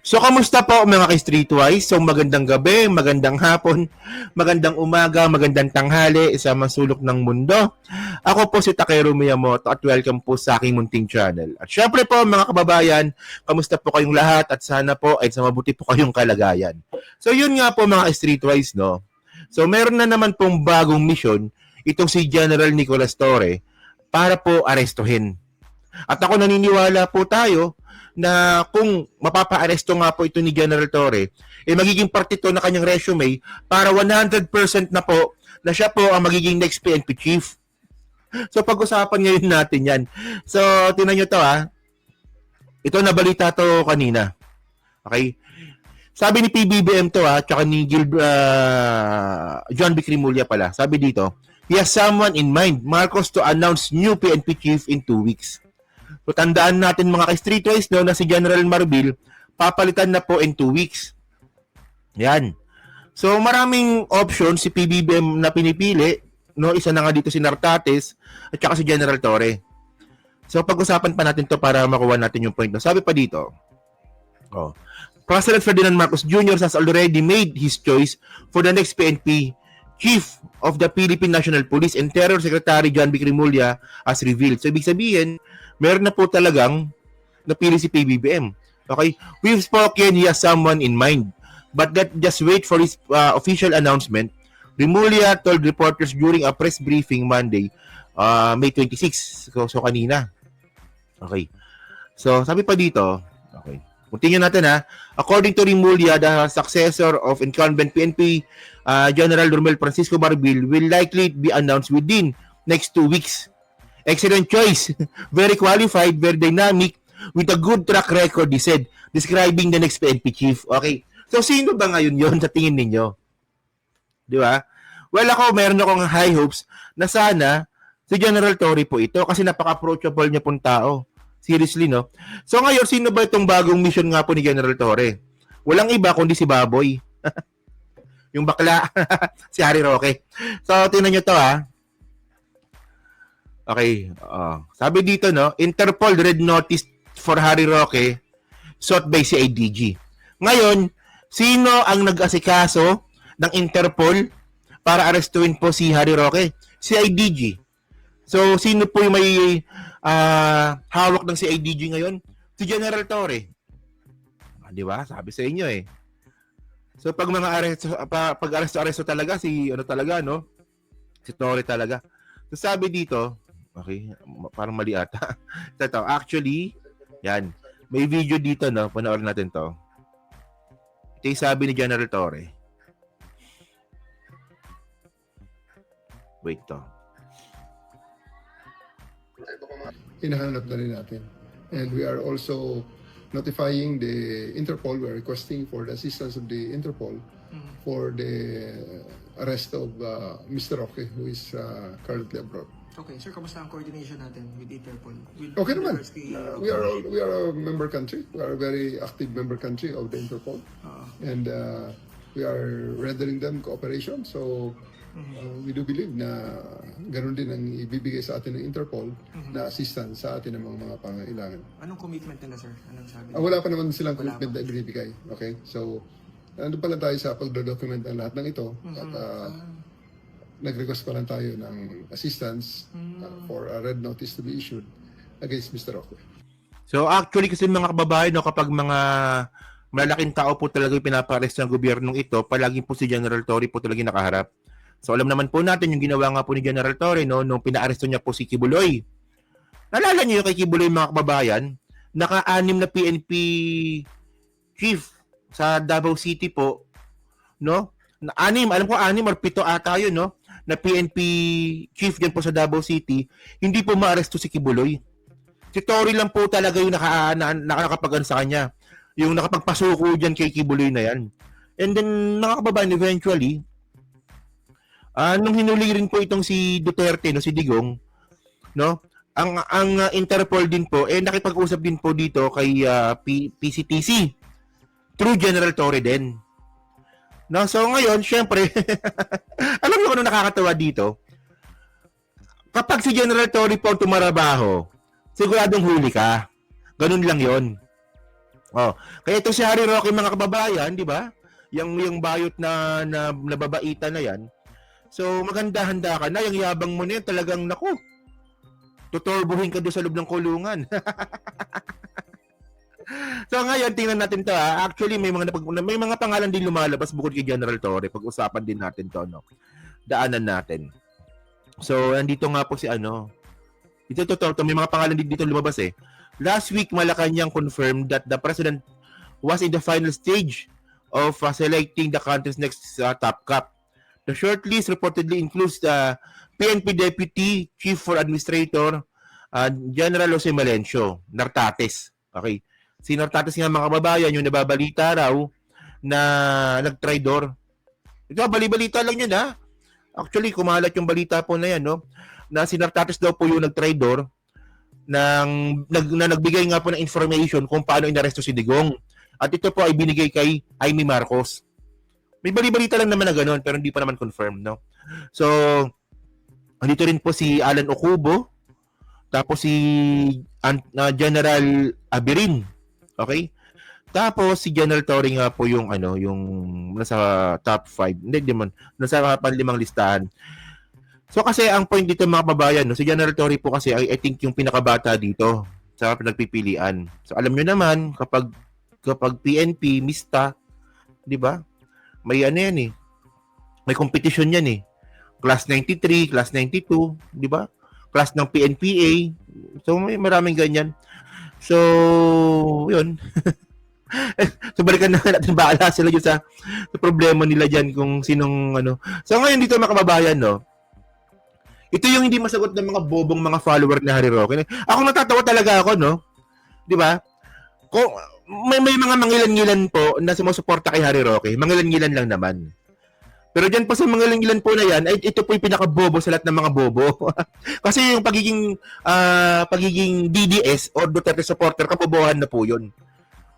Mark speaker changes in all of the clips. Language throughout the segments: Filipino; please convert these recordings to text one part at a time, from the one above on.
Speaker 1: So, kamusta po mga ka-Streetwise? So, magandang gabi, magandang hapon, magandang umaga, magandang tanghali sa masulok ng mundo. Ako po si Takeru Miyamoto at welcome po sa aking munting channel. At syempre po mga kababayan, kamusta po kayong lahat at sana po ay sa mabuti po kayong kalagayan. So, yun nga po mga ka-Streetwise, no? So, meron na naman pong bagong mission itong si General Nicolas Torre para po arestuhin. At ako naniniwala po tayo na kung mapapa-aresto nga po ito ni General Torre, magiging parte ito na kanyang resume para 100% na po na siya po ang magiging next PNP chief. So pag-usapan ngayon natin yan. So tingnan nyo to ha. Ito nabalita to kanina. Okay? Sabi ni PBBM to ha, tsaka ni John B. Crimolia pala. Sabi dito, he has someone in mind, Marcos, to announce new PNP chief in 2 weeks. So, tandaan natin mga ka-Streetwise no, na si General Marbil, papalitan na po in 2 weeks. Yan. So, maraming options si PBBM na pinipili. No? Isa na nga dito si Nartates at saka si General Torre. So, pag-usapan pa natin to para makuha natin yung point. No? Sabi pa dito, President Ferdinand Marcos Jr. has already made his choice for the next PNP Chief of the Philippine National Police and Terror Secretary John B. Crimolia as revealed. So, ibig sabihin, meron na po talagang napili si PBBM. Okay? We've spoken, he has someone in mind. But that just wait for his official announcement. Rimulya told reporters during a press briefing Monday, May 26. So kanina. Okay. So, sabi pa dito, okay. Continue natin ha. According to Rimulya, the successor of incumbent PNP General Romel Francisco Marbil will likely be announced within next 2 weeks. Excellent choice. Very qualified, very dynamic, with a good track record, he said, describing the next PNP chief. Okay. So, sino ba ngayon yon sa tingin ninyo? Di ba? Well, meron akong high hopes na sana si General Torre po ito kasi napaka-approachable niya pong tao. Seriously, no? So, ngayon, sino ba itong bagong mission nga po ni General Torre? Walang iba kundi si Baboy. Yung bakla. Si Harry Roque. So, tingnan nyo to, ha? Okay. Sabi dito, no? Interpol red notice for Harry Roque sought by CIDG. Ngayon, sino ang nag-asikaso ng Interpol para arestuin po si Harry Roque? CIDG. So, sino po yung may hawak ng CIDG ngayon? Si General Torre. Di ba? Sabi sa inyo eh. So, pag mga aresto talaga, si ano talaga, no? Si Torre talaga. So, sabi dito, okay, parang mali ata. Ito, actually, yan. May video dito, no? Panoorin natin to. Ito yung sabi ni General Torre. Wait to.
Speaker 2: Hinahanap na rin natin. And we are also notifying the Interpol. We are requesting for the assistance of the Interpol for the arrest of Mr. Roque, who is currently abroad.
Speaker 3: Okay, sir, kamusta ang coordination natin with Interpol?
Speaker 2: Okay naman. We are a member country. We are a very active member country of the Interpol. And we are rendering them cooperation. So we do believe na ganun din ang ibibigay sa atin ng Interpol na assistance sa atin ng mga pangailangan.
Speaker 3: Anong commitment nila, sir? Anong sabi?
Speaker 2: Wala pa naman silang commitment na ibibigay. Okay? So, nandun pala tayo sa pagdodocument ng lahat ng ito. At nag-request pa lang tayo ng assistance for a red notice to be issued against Mr. Roque.
Speaker 1: So, actually, kasi mga kababayan, no, kapag mga malalaking tao po talaga yung pinapares ng gobyernong ito, palaging po si General Torre po talaga nakaharap. So, alam naman po natin yung ginawa nga po ni General Torre, no, nung pinaaresto niya po si Kibuloy. Nalala niyo yung kay Kibuloy, mga kababayan? Naka-6 na PNP chief sa Davao City po, no? 6, alam ko 6 or 7 ata yun, no? Na PNP chief dyan po sa Davao City, hindi po maaresto si Kibuloy. Si Torre lang po talaga yung nakakapagan sa kanya. Yung nakapagpasuko dyan kay Kibuloy na yan. And then, mga kababayan, eventually, nung hinuli rin po itong si Duterte, no, si Digong, no? Ang Interpol din po nakipag-usap din po dito kay PCTC through General Torre din. No, so ngayon, syempre, alam niyo kung ano nakakatawa dito? Kapag si General Torre po tumarabaho, siguradong huli ka. Ganun lang 'yon. Oh, kaya ito si Harry Roque mga kababayan, di ba? Yung bayot na nababaitan na yan. So maganda-handa ka na, yung yabang mo na yan, talagang naku. Tutorbuhin ka doon sa loob ng kulungan. So ngayon tingnan natin 'to ha. Actually may mga pangalan din lumalabas bukod kay General Torre. Pag-usapan din natin 'to, no. Daanan natin. So andito nga po si ano. Ito may mga pangalan din dito lumabas eh. Last week Malacanang confirmed that the president was in the final stage of selecting the country's next top cop. The shortlist reportedly includes the PNP Deputy Chief for Administrator General Jose Malencio, Nartates. Okay. Si Nartates nga mga kababayan, yung nababalita raw na nag-traidor. Ito, bali-balita lang yun ha. Actually, kumalat yung balita po na yan, no? Na si Nartates daw po yung nag-traidor na nagbigay nga po ng information kung paano inaresto si Digong. At ito po ay binigay kay Jaime Marcos. May bali-balita lang naman na gano'n, pero hindi pa naman confirmed, no? So, dito rin po si Alan Ocubo, tapos si General Abirin. Okay? Tapos si General Torre nga po yung yung nasa top 5. Hindi man, nasa panlimang listahan. So kasi ang point dito mga kababayan, no, si General Torre po kasi I think yung pinakabata dito sa pinagpipilian. So alam niyo naman kapag PNP, MISTA, 'di ba? May yan eh. May competition yan eh. Class 93, Class 92, 'di ba? Class ng PNPA. So may maraming ganyan. So, yun. So, balikan na natin, baala sila dyan sa problema nila dyan kung sinong ano. So, ngayon dito mga kababayan, no, ito yung hindi masagot ng mga bobong mga follower ni Harry Roque. Ako natatawa talaga ako, no? Di ba? Kung may mga mangilan-ngilan po na sumusuporta kay Harry Roque, mangilan-ngilan lang naman. Pero dyan po sa mga ilan po na yan, ay ito po yung pinaka-bobo sa lahat ng mga bobo. Kasi yung pagiging DDS or Duterte supporter, kabobohan na po yun.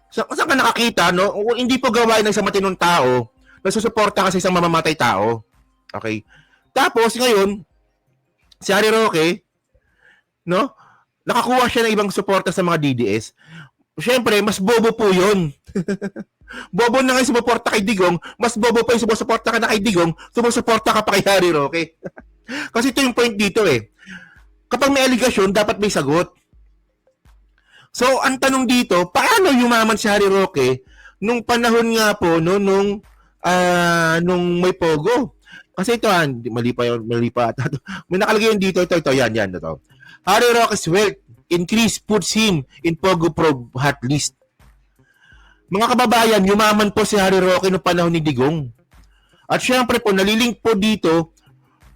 Speaker 1: So, saan ka nakakita, no? Hindi po gawain ng isang matinong tao na susuporta kasi isang mamamatay tao. Okay? Tapos, ngayon, si Harry Roque, no? Nakakuha siya ng ibang suporta sa mga DDS. Siyempre, mas bobo po yun. Bobo na nga sumuporta kay Digong, mas bobo pa yung sumusuporta ka na kay Digong, sumusuporta ka pa kay Harry Roque. Kasi ito yung point dito eh. Kapag may aligasyon, dapat may sagot. So, ang tanong dito, paano yumaman si Harry Roque nung panahon nga po, no, nung may pogo? Kasi ito, mali pa. May nakalagay yun dito, ito, yan, ito. Harry Roque's wealth increase puts him in Pogo Pro hot list. Mga kababayan, yumaman po si Harry Roque noong panahon ni Digong. At syempre po, nalilink po dito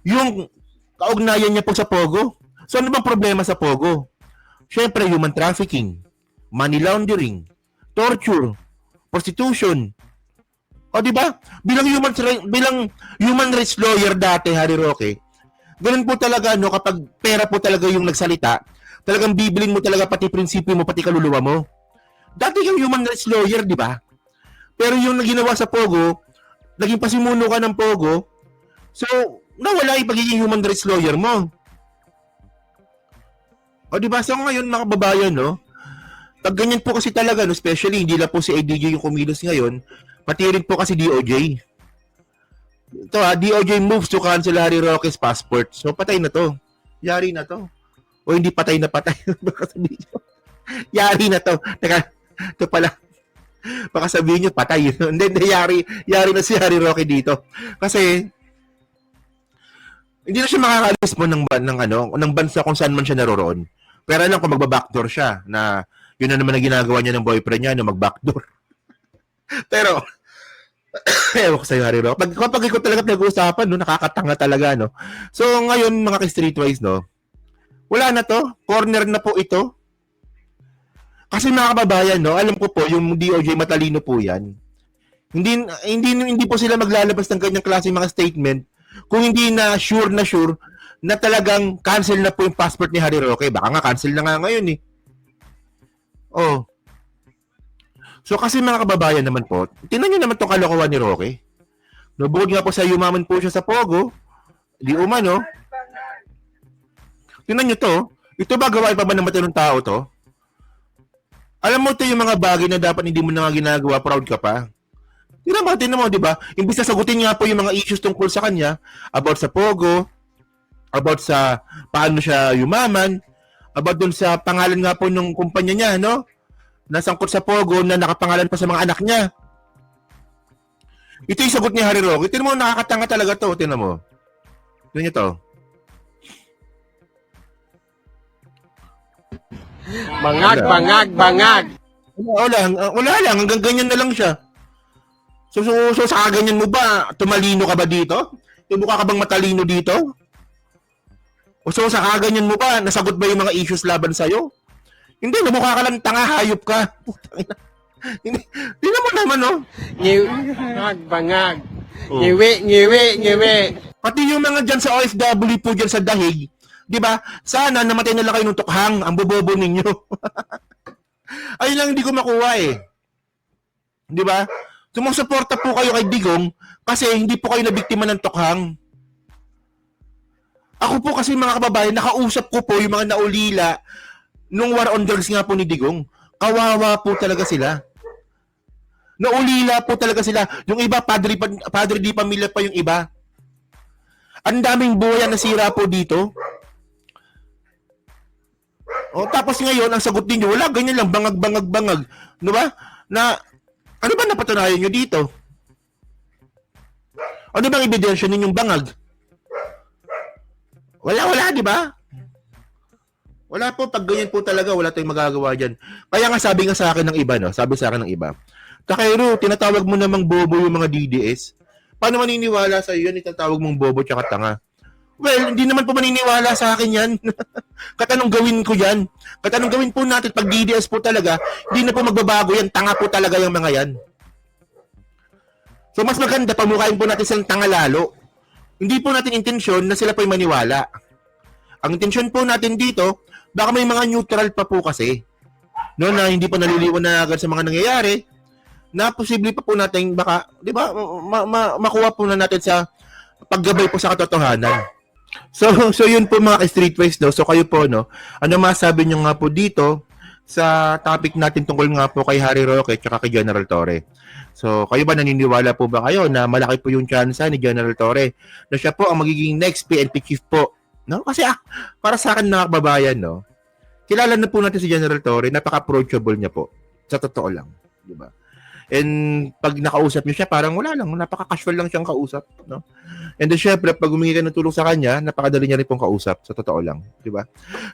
Speaker 1: yung kaugnayan niya po sa Pogo. So ano bang problema sa Pogo? Syempre, human trafficking, money laundering, torture, prostitution. O di ba? Bilang human rights lawyer dati, Harry Roque, ganun po talaga, no, kapag pera po talaga yung nagsalita, talagang bibilin mo talaga pati prinsipyo mo, pati kaluluwa mo. Dati yung human rights lawyer, di ba? Pero yung ginawa sa Pogo, naging pasimuno ka ng Pogo, so, nawala yung pagiging human rights lawyer mo. O di ba? So ngayon, mga kababayan, no? Pag ganyan po kasi talaga, no, especially, hindi lang po si ADJ yung kumilos ngayon, pati rin po kasi DOJ. Ito DOJ moves to cancel Harry Roque's passport. So, patay na to. Yari na to. O hindi patay na patay. Baka sabihin nyo. Yari na to. Teka, ito pala. Baka sabihin nyo, patay. Hindi, yari na si Harry Roque dito. Kasi, hindi na siya makakalis mo ng bansa kung saan man siya naroroon. Pero alam kung magbabackdoor siya, na yun na naman ang ginagawa niya ng boyfriend niya, na magbackdoor. Pero, ewan ko sa'yo, Harry Roque. Kapag ikaw talaga nag-uusapan, no, nakakatanga talaga, no. So, ngayon, mga ka-streetwise, no, wala na to. Corner na po ito. Kasi mga kababayan, no, alam ko po, yung DOJ matalino po yan. Hindi po sila maglalabas ng kanyang klase mga statement kung hindi na sure na talagang cancel na po yung passport ni Harry Roque. Baka nga cancel na nga ngayon eh. Oh. So kasi mga kababayan naman po, tingnan nyo naman itong kalokohan ni Roque. No, bukod nga po sa yumaman po siya sa Pogo, di umano. Tingnan nyo to. Ito ba gawain pa ba ng matinong tao to? Alam mo, ito yung mga bagay na dapat hindi mo na nga ginagawa, proud ka pa. Tingnan mo, di ba? Imbis na sagutin nga po yung mga issues tungkol sa kanya, about sa Pogo, about sa paano siya yumaman, about dun sa pangalan nga po ng kumpanya niya, no? Nasangkot sa Pogo na nakapangalan pa sa mga anak niya. Ito yung sagot ni Harry Roque. Tingnan mo, nakakatanga talaga to. Tingnan mo. Tingnan niyo to.
Speaker 4: Bangag.
Speaker 1: Wala lang. Hanggang ganyan na lang siya. So sa ganyan mo ba, tumalino ka ba dito? Yung mukha ka bang matalino dito? O so sa kaganyan mo ba, nasagot ba yung mga issues laban sa'yo? Hindi, mukha ka lang tanga, hayop ka. Hindi mo naman, no?
Speaker 4: Bangag.
Speaker 1: Oh.
Speaker 4: Ngiwi.
Speaker 1: Pati yung mga dyan sa OFW po dyan sa Dahig, di ba? Sana namatay na lang kayo ng tukhang, ang bobobo ninyo. Ayun lang hindi ko makuha eh. Di ba? Sumusuporta po kayo kay Digong kasi hindi po kayo nabiktima ng tukhang. Ako po kasi mga kababayan, nakausap ko po yung mga naulila nung war on drugs nga po ni Digong. Kawawa po talaga sila. Naulila po talaga sila. Yung iba, padre di pamilya pa yung iba. Ang daming buhay na nasira po dito. O, tapos ngayon, ang sagot ninyo, wala, ganyan lang, bangag. Ano ba? Ano ba napatunayan nyo dito? Ano bang ebidensya ninyong bangag? Wala, di ba? Wala po, pag ganyan po talaga, wala tayong magagawa dyan. Kaya nga sabi nga sa akin ng iba, no? Sabi sa akin ng iba, Takero, tinatawag mo namang bobo yung mga DDS. Paano maniniwala sa iyo yan, itatawag mong bobo tsaka tanga? Well, hindi naman po maniniwala sa akin yan. Katanong gawin ko yan. Katanong gawin po natin, pag DDS po talaga, hindi na po magbabago yan, tanga po talaga yung mga yan. So mas maganda, pamukhain po natin silang tanga lalo. Hindi po natin intensyon na sila po'y maniwala. Ang intensyon po natin dito, baka may mga neutral pa po kasi. No, na hindi pa naliliwanagan sa mga nangyayari, na posible pa po natin baka, di ba, makuha po na natin sa paggabay po sa katotohanan. So yun po mga streetwise, no? So kayo po, no? Ano masabi nyo nga po dito sa topic natin tungkol nga po kay Harry Roque at kay General Torre? So kayo ba naniniwala po ba kayo na malaki po yung chance ni General Torre na siya po ang magiging next PNP chief po? No? Kasi para sa akin mga kababayan, no? Kilala na po natin si General Torre, napaka-approachable niya po. Sa totoo lang, di ba? And pag nakausap niyo siya, parang wala lang, napaka-casual lang siyang kausap, no? And then syempre, pag humingi ka ng tulong sa kanya, napakadali niya rin pong kausap, sa totoo lang, di ba?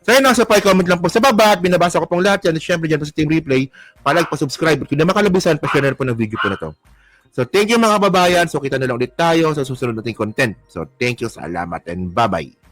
Speaker 1: So yun, nasa comment lang po sa baba, at binabasa ko pong lahat yan, at syempre dyan po sa Team Replay, pa-like, pa-subscribe, at kung na makalabisan, pa-share po ng video po na to. So thank you mga kababayan, so kita na lang ulit tayo sa susunod nating content. So thank you, salamat, and bye-bye.